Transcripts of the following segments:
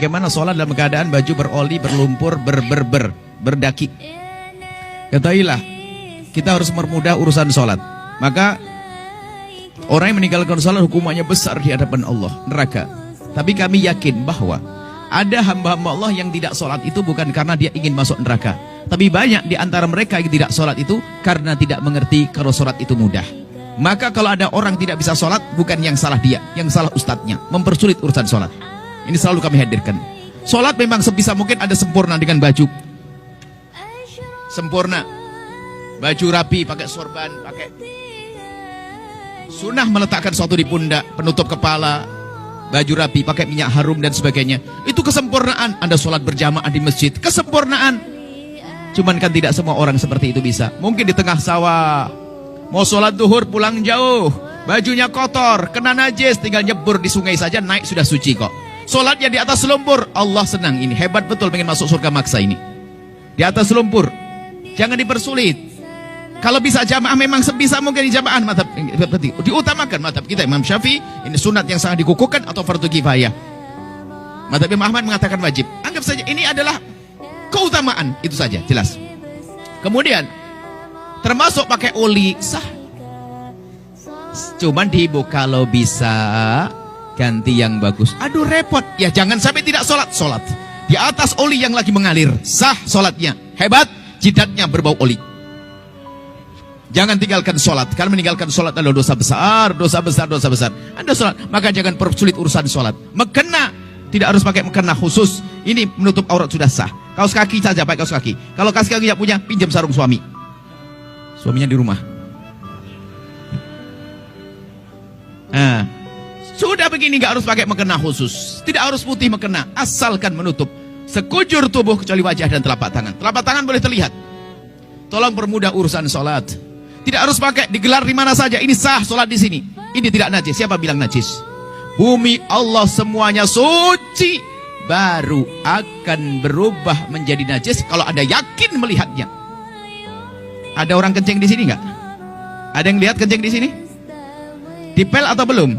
bagaimana sholat dalam keadaan baju beroli, berlumpur, berdaki. Ketahuilah, kita harus mempermudah urusan sholat. Maka orang yang meninggalkan sholat hukumannya besar di hadapan Allah, neraka. Tapi kami yakin bahwa ada hamba-hamba Allah yang tidak sholat itu bukan karena dia ingin masuk neraka. Tapi banyak di antara mereka yang tidak sholat itu karena tidak mengerti kalau sholat itu mudah. Maka kalau ada orang tidak bisa sholat, bukan yang salah dia, yang salah ustadznya, mempersulit urusan sholat. Ini selalu kami hadirkan. Sholat memang sebisa mungkin ada sempurna dengan baju. Sempurna. Baju rapi, pakai sorban, pakai sunnah meletakkan sesuatu di pundak, penutup kepala, baju rapi, pakai minyak harum dan sebagainya. Itu kesempurnaan. Anda sholat berjamaah di masjid, kesempurnaan. Cuman kan tidak semua orang seperti itu bisa. Mungkin di tengah sawah, mau sholat duhur pulang jauh, bajunya kotor, kena najis, tinggal nyebur di sungai saja naik sudah suci kok. Sholatnya di atas lumpur, Allah senang. Ini hebat betul, pengen masuk surga maksa ini. Di atas lumpur, jangan dipersulit. Kalau bisa jamaah memang sebisa mungkin di jamaah, madhab diutamakan madhab kita Imam Syafi'i, ini sunat yang sangat dikukuhkan atau fardu kifayah. Madhab Imam Ahmad mengatakan wajib. Anggap saja ini adalah keutamaan, itu saja, jelas. Kemudian termasuk pakai oli sah. Cuman diibu kalau bisa ganti yang bagus. Aduh repot. Ya jangan sampai tidak sholat. Sholat di atas oli yang lagi mengalir, sah sholatnya, hebat, jidatnya berbau oli. Jangan tinggalkan sholat. Karena meninggalkan sholat adalah dosa besar, dosa besar, dosa besar. Anda sholat, maka jangan persulit urusan sholat. Mekena, tidak harus pakai mekena khusus. Ini menutup aurat sudah sah. Kaos kaki saja pakai kaos kaki. Kalau kaos kaki tidak punya, pinjam sarung suami. Suaminya di rumah. Nah, sudah begini nggak harus pakai mekena khusus. Tidak harus putih mekena, asalkan menutup sekujur tubuh kecuali wajah dan telapak tangan. Telapak tangan boleh terlihat. Tolong permudah urusan sholat. Tidak harus pakai digelar di mana saja. Ini sah sholat di sini. Ini tidak najis. Siapa bilang najis? Bumi Allah semuanya suci, baru akan berubah menjadi najis kalau Anda yakin melihatnya. Ada orang kencing di sini nggak? Ada yang lihat kencing di sini? Dipel atau belum?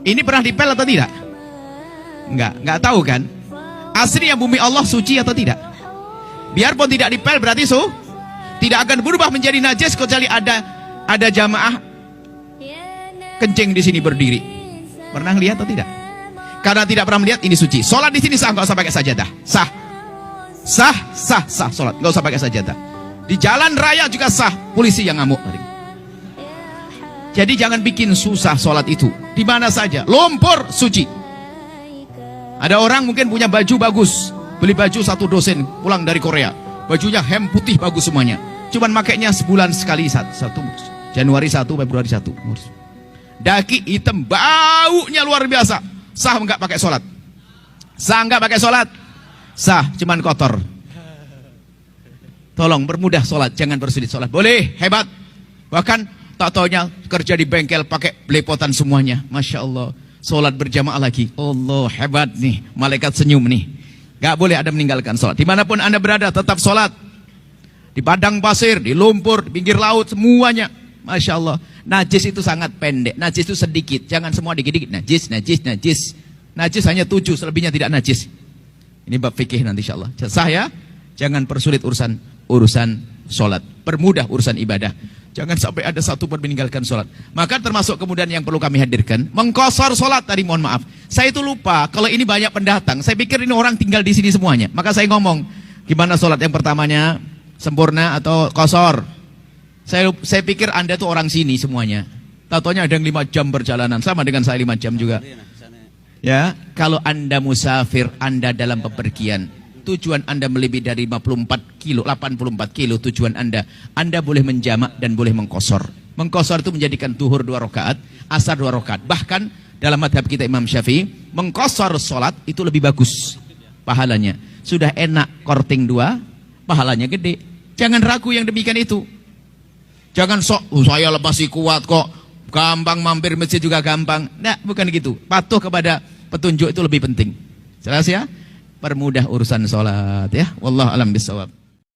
Ini pernah dipel atau tidak? Nggak tahu kan? Aslinya bumi Allah suci atau tidak? Biarpun tidak dipel berarti tidak akan berubah menjadi najis kecuali ada jamaah kencing di sini berdiri. Pernah lihat atau tidak? Karena tidak pernah melihat, ini suci. Sholat di sini sah, nggak usah pakai sajadah. Sah sholat, nggak usah pakai sajadah. Di jalan raya juga sah, polisi yang ngamuk. Jadi jangan bikin susah sholat itu. Di mana saja, lumpur suci. Ada orang mungkin punya baju bagus, beli baju satu dosen pulang dari Korea, bajunya hem putih bagus semuanya. Cuman makainya sebulan sekali, satu Januari 1, Februari 1. Daki hitam, baunya luar biasa. Sah enggak pakai sholat? Sah enggak pakai sholat? Sah, cuman kotor. Tolong permudah sholat, jangan bersulit sholat. Boleh, hebat. Bahkan tak taunya kerja di bengkel pakai belepotan semuanya. Masya Allah. Sholat berjamaah lagi. Allah, hebat nih. Malaikat senyum nih. Gak boleh ada meninggalkan sholat. Dimanapun Anda berada, tetap sholat. Di padang pasir, di lumpur, di pinggir laut, semuanya. Masya Allah. Najis itu sangat pendek. Najis itu sedikit. Jangan semua dikit-dikit. Najis. Najis hanya 7, selebihnya tidak najis. Ini bab fikih nanti insya Allah. Sah ya? Jangan persulit urusan sholat. Permudah urusan ibadah. Jangan sampai ada satu pun meninggalkan sholat. Maka termasuk kemudian yang perlu kami hadirkan, mengkosor sholat tadi, mohon maaf. Saya itu lupa, kalau ini banyak pendatang. Saya pikir ini orang tinggal di sini semuanya. Maka saya ngomong, gimana sholat yang pertamanya? Sempurna atau kosor? Saya pikir Anda tuh orang sini semuanya. Tatonya ada yang 5 jam perjalanan. Sama dengan saya 5 jam juga. Ya, kalau Anda musafir, Anda dalam bepergian, tujuan Anda melebihi dari 84 kilo tujuan Anda boleh menjamak dan boleh mengkosor. Mengkosor itu menjadikan duhur 2 rakaat, asar 2 rakaat. Bahkan dalam madhab kita Imam Syafi'i, mengkosor sholat itu lebih bagus pahalanya. Sudah enak korting 2, pahalanya gede. Jangan ragu yang demikian itu. Jangan saya masih kuat kok, gampang mampir masjid juga gampang. Nah, bukan gitu. Patuh kepada petunjuk itu lebih penting. Jelas ya? Permudah urusan sholat ya. Wallahu a'lam bishawab.